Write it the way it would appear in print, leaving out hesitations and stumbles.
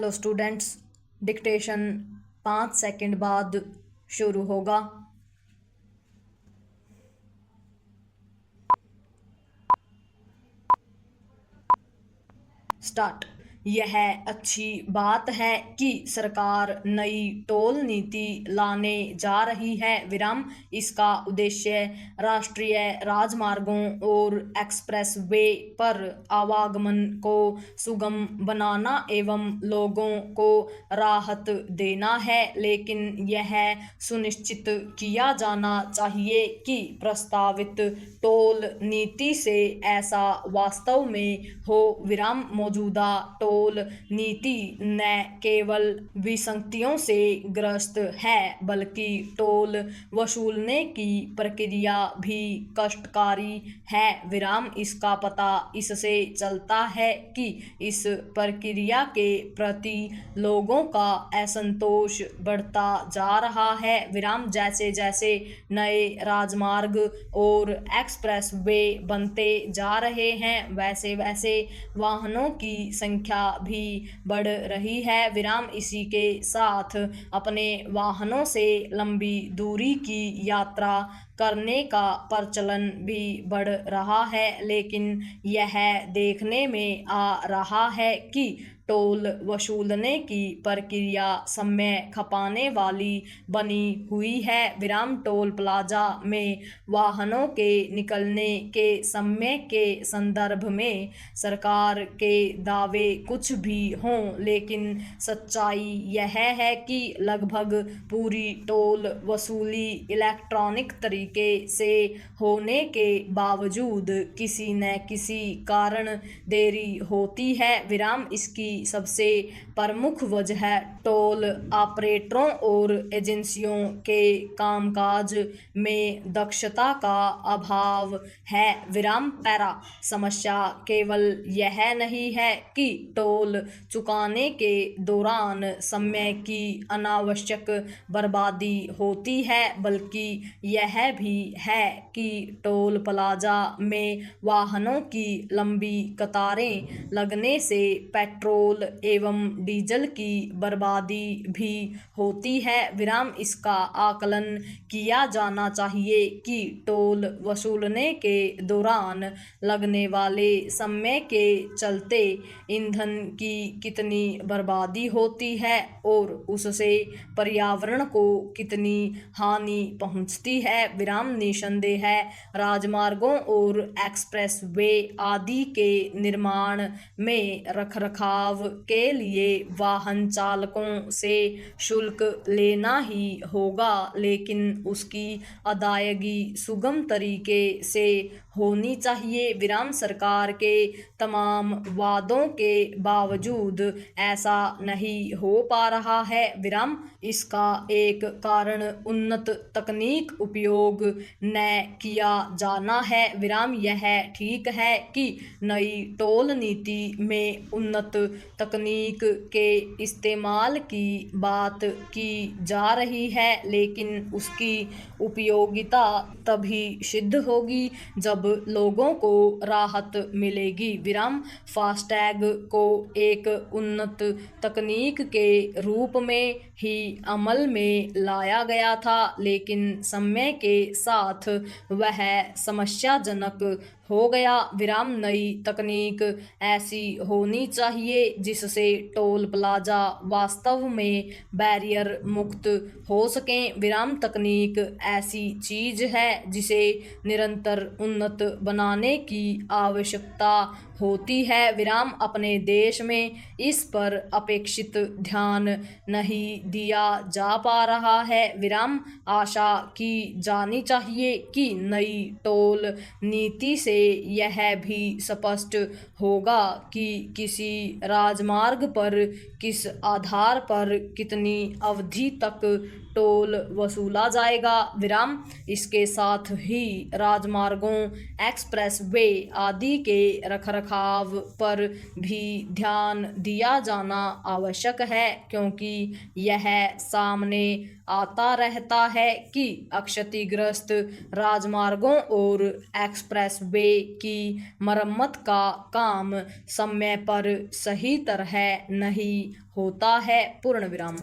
Hello students, dictation 5 second बाद शुरू होगा। स्टार्ट। यह अच्छी बात है कि सरकार नई टोल नीति लाने जा रही है। विराम इसका उद्देश्य राष्ट्रीय राजमार्गों और एक्सप्रेस वे पर आवागमन को सुगम बनाना एवं लोगों को राहत देना है, लेकिन यह सुनिश्चित किया जाना चाहिए कि प्रस्तावित टोल नीति से ऐसा वास्तव में हो। विराम मौजूदा टोल नीति न केवल विसंगतियों से ग्रस्त है बल्कि टोल वसूलने की प्रक्रिया भी कष्टकारी है। विराम इसका पता इससे चलता है कि इस प्रक्रिया के प्रति लोगों का असंतोष बढ़ता जा रहा है। विराम जैसे जैसे नए राजमार्ग और एक्सप्रेस वे बनते जा रहे हैं वैसे वैसे वाहनों की संख्या भी बढ़ रही है। विराम इसी के साथ अपने वाहनों से लंबी दूरी की यात्रा करने का प्रचलन भी बढ़ रहा है, लेकिन यह देखने में आ रहा है कि टोल वसूलने की प्रक्रिया समय खपाने वाली बनी हुई है। विराम टोल प्लाजा में वाहनों के निकलने के समय के संदर्भ में सरकार के दावे कुछ भी हों, लेकिन सच्चाई यह है कि लगभग पूरी टोल वसूली इलेक्ट्रॉनिक तरीके से होने के बावजूद किसी न किसी कारण देरी होती है। विराम इसकी सबसे प्रमुख वजह टोल ऑपरेटरों और एजेंसियों के कामकाज में दक्षता का अभाव है। विराम पैरा समस्या केवल यह नहीं है कि टोल चुकाने के दौरान समय की अनावश्यक बर्बादी होती है, बल्कि यह भी है कि टोल प्लाजा में वाहनों की लंबी कतारें लगने से पेट्रोल एवं डीजल की बर्बादी भी होती है। विराम इसका आकलन किया जाना चाहिए कि टोल वसूलने के दौरान लगने वाले समय के चलते ईंधन की कितनी बर्बादी होती है और उससे पर्यावरण को कितनी हानि पहुंचती है। विराम निसंदेह राजमार्गों और एक्सप्रेस वे आदि के निर्माण में रखरखाव के लिए वाहन चालकों से शुल्क लेना ही होगा, लेकिन उसकी अदायगी सुगम तरीके से होनी चाहिए। विराम सरकार के तमाम वादों के बावजूद ऐसा नहीं हो पा रहा है। विराम इसका एक कारण उन्नत तकनीक उपयोग न किया जाना है। विराम यह ठीक है कि नई टोल नीति में उन्नत तकनीक के इस्तेमाल की बात की जा रही है, लेकिन उसकी उपयोगिता तभी सिद्ध होगी जब लोगों को राहत मिलेगी। विराम फास्टैग को एक उन्नत तकनीक के रूप में ही अमल में लाया गया था, लेकिन समय के साथ वह समस्याजनक हो गया। विराम नई तकनीक ऐसी होनी चाहिए जिससे टोल प्लाजा वास्तव में बैरियर मुक्त हो सकें। विराम तकनीक ऐसी चीज है जिसे निरंतर उन्नत बनाने की आवश्यकता होती है। विराम अपने देश में इस पर अपेक्षित ध्यान नहीं दिया जा पा रहा है। विराम आशा की जानी चाहिए कि नई टोल नीति से यह भी स्पष्ट होगा कि किसी राजमार्ग पर किस आधार पर कितनी अवधि तक टोल वसूला जाएगा। विराम इसके साथ ही राजमार्गों, एक्सप्रेस वे आदि के रखरखाव रखाव पर भी ध्यान दिया जाना आवश्यक है, क्योंकि यह सामने आता रहता है कि क्षतिग्रस्त राजमार्गों और एक्सप्रेसवे की मरम्मत का काम समय पर सही तरह नहीं होता है। पूर्ण विराम।